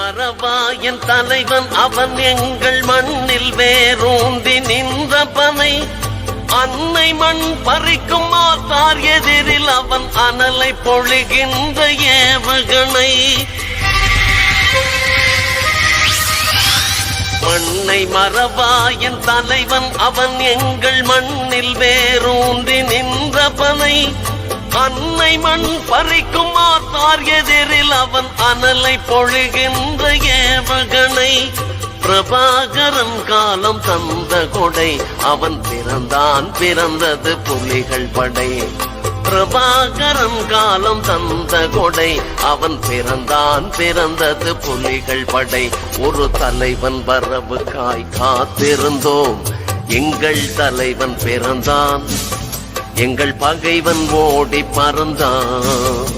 மறவா என் தலைவன் அவன் எங்கள் மண்ணில் வேரூந்தி நின்ற பனை அன்னை மண் பறிக்கும் மாத்தார் எதிரில் அவன் அனலை பொழிகின்ற ஏவுகணை மண்ணை மறவா என் தலைவன் அவன் எங்கள் மண்ணில் வேரூந்தி நின்ற பனை அன்னை மண் பறிக்கும் மாத்தார் எதிரில் அவன் அனலை பொழிகின்ற ஏவுகணை பிரபாகரன் காலம் தந்த கொடை அவன் பிறந்தது புலிகள் படை பிரபாகரன் காலம் தந்த கொடை அவன் பிறந்தது புலிகள் படை ஒரு தலைவன் வரவுக்காய் காத்திருந்தோம் எங்கள் தலைவன் பிறந்தான் எங்கள் பகைவன் ஓடி பறந்தான்